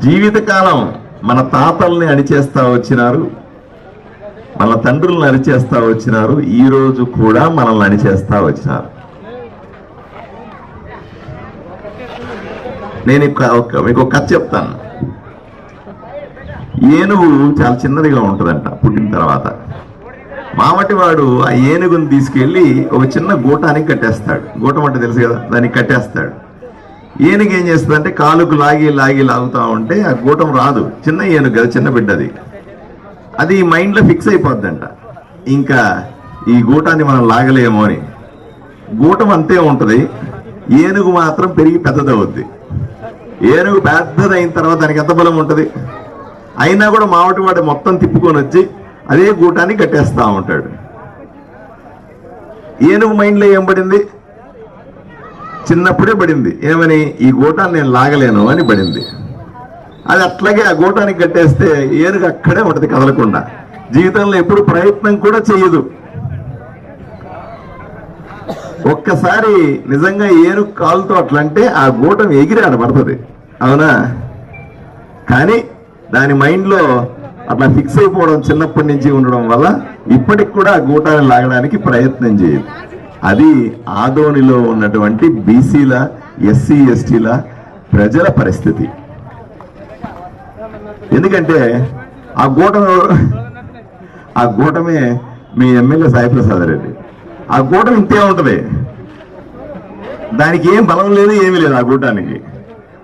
జీవితకాలం మన తాతల్ని అణిచేస్తా వచ్చినారు, మన తండ్రులను అణిచేస్తా వచ్చినారు, ఈ రోజు కూడా మనల్ని అణిచేస్తా వచ్చినారు. నేను మీకు ఒక కథ చెప్తాను. ఏనుగు చాలా చిన్నదిగా ఉంటుందంట. పుట్టిన తర్వాత మామటివాడు ఆ ఏనుగుని తీసుకెళ్ళి ఒక చిన్న గూటానికి కట్టేస్తాడు. గూటం అంటే తెలుసు కదా, దానికి కట్టేస్తాడు. ఏనుగు ఏం చేస్తుందంటే కాలుకు లాగుతూ ఉంటే ఆ గూటం రాదు. చిన్న ఏనుగు కదా, చిన్న బిడ్డది. అది మైండ్లో ఫిక్స్ అయిపోద్దంట, ఇంకా ఈ గూటాన్ని మనం లాగలేమో అని. గూటం అంతే ఉంటుంది, ఏనుగు మాత్రం పెరిగి పెద్దదవుద్ది. ఏనుగు పెద్దదైన తర్వాత దానికి ఎంత బలం ఉంటుంది, అయినా కూడా మామటివాడు మొత్తం తిప్పుకొని వచ్చి అదే గూటాన్ని కట్టేస్తా ఉంటాడు. ఏనుగు మైండ్లో ఏం పడింది, చిన్నప్పుడే పడింది ఏమని, ఈ గూటాన్ని నేను లాగలేను అని పడింది. అది అట్లాగే ఆ గూటానికి కట్టేస్తే ఏనుగు అక్కడే ఉంటుంది కదలకుండా. జీవితంలో ఎప్పుడు ప్రయత్నం కూడా చేయదు. ఒక్కసారి నిజంగా ఏనుగు కాలుతో అట్లంటే ఆ గూటం ఎగిరి ఆడబడుతుంది, అవునా? కానీ దాని మైండ్లో అట్లా ఫిక్స్ అయిపోవడం చిన్నప్పటి నుంచి ఉండడం వల్ల ఇప్పటికి కూడా ఆ గూటాన్ని లాగడానికి ప్రయత్నం చేయదు. అది ఆదోనిలో ఉన్నటువంటి బీసీల, ఎస్సీ, ఎస్టీల ప్రజల పరిస్థితి. ఎందుకంటే ఆ గూటమే మీ ఎమ్మెల్యే సాయి ప్రసాద్ రెడ్డి. ఆ గూటం ఇంతే ఉంటుంది, దానికి ఏం బలం లేదు, ఏమీ లేదు ఆ గూటానికి.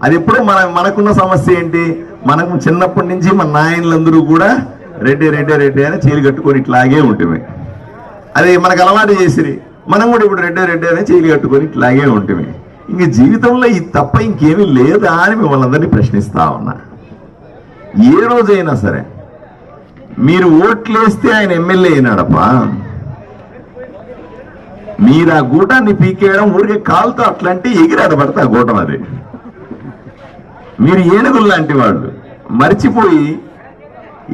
అది ఎప్పుడూ మనకున్న సమస్య ఏంటి, మనకు చిన్నప్పటి నుంచి మన నాయనలందరూ కూడా రెడ్డి రెడ్డి రెడ్డి అని చీలు కట్టుకొని ఇట్లాగే ఉంటుంది. అది మనకు అలవాటు చేసిరి, మనం కూడా ఇప్పుడు రెడ్డి రెడ్డి అని చీలు కట్టుకొని ఇట్లాగే ఉంటుంది. ఇంక జీవితంలో ఇది తప్ప ఇంకేమీ లేదా అని మిమ్మల్ని అందరినీ ప్రశ్నిస్తా ఉన్నా. ఏ రోజైనా సరే మీరు ఓట్లేస్తే ఆయన ఎమ్మెల్యే అయినాడప్పా, మీరు ఆ గూటాన్ని పీకేయడం ఊరికే కాలుతో అట్లాంటి ఎగిరాడబడతా ఆ గూటం. అది మీరు ఏనుగులు లాంటి వాళ్ళు మర్చిపోయి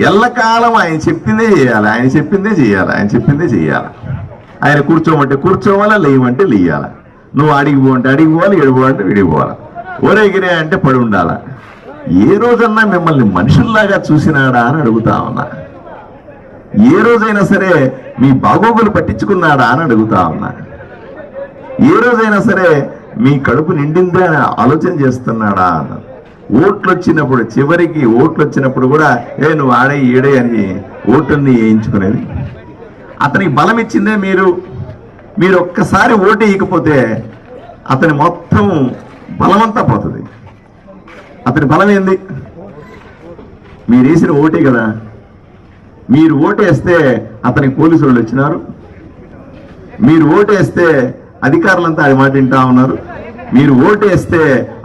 ఎల్లకాలం ఆయన చెప్పిందే చేయాలి, ఆయన చెప్పిందే చేయాలి, ఆయన చెప్పిందే చేయాలి. ఆయన కూర్చోమంటే కూర్చోవాలా, లేయమంటే లేయాలి. నువ్వు అడిగి పోవంటే అడిగి పోవాలి, ఎడిపోవాలంటే విడిపోవాలి, ఒరేగిరే అంటే పడి ఉండాలా. ఏ రోజన్నా మిమ్మల్ని మనుషుల్లాగా చూసినాడా అని అడుగుతా ఉన్నా. ఏ రోజైనా సరే మీ బాగోగులు పట్టించుకున్నాడా అని అడుగుతా ఉన్నా. ఏ రోజైనా సరే మీ కడుపు నిండిందా అని ఆలోచన చేస్తున్నాడా అన్న. ఓట్లు వచ్చినప్పుడు, చివరికి ఓట్లు వచ్చినప్పుడు కూడా నువ్వు ఆడే ఈడే అని ఓటుని వేయించుకునేది. అతనికి బలం ఇచ్చిందే మీరు ఒక్కసారి ఓటు వేయకపోతే అతని మొత్తం బలమంతా పోతుంది. అతని బలం ఏంది, మీరు వేసిన ఓటే కదా. మీరు ఓటేస్తే అతనికి పోలీసు వాళ్ళు వచ్చినారు, మీరు ఓటేస్తే అధికారులంతా అది మాట వింటా ఉన్నారు, మీరు ఓటేస్తే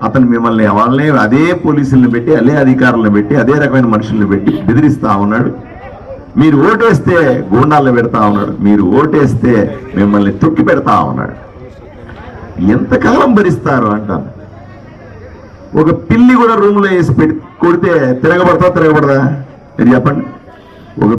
అతను మిమ్మల్ని వాళ్ళని అదే పోలీసులను పెట్టి, అదే అధికారులను పెట్టి, అదే రకమైన మనుషులను పెట్టి బెదిరిస్తా ఉన్నాడు. మీరు ఓటేస్తే గూండాలను పెడతా ఉన్నాడు, మీరు ఓటేస్తే మిమ్మల్ని తొక్కి పెడతా ఉన్నాడు. ఎంతకాలం భరిస్తారు అంటాను. ఒక పిల్లి కూడా రూమ్లో వేసి కొడితే తిరగబడతా, తిరగబడదా? మీరు చెప్పండి.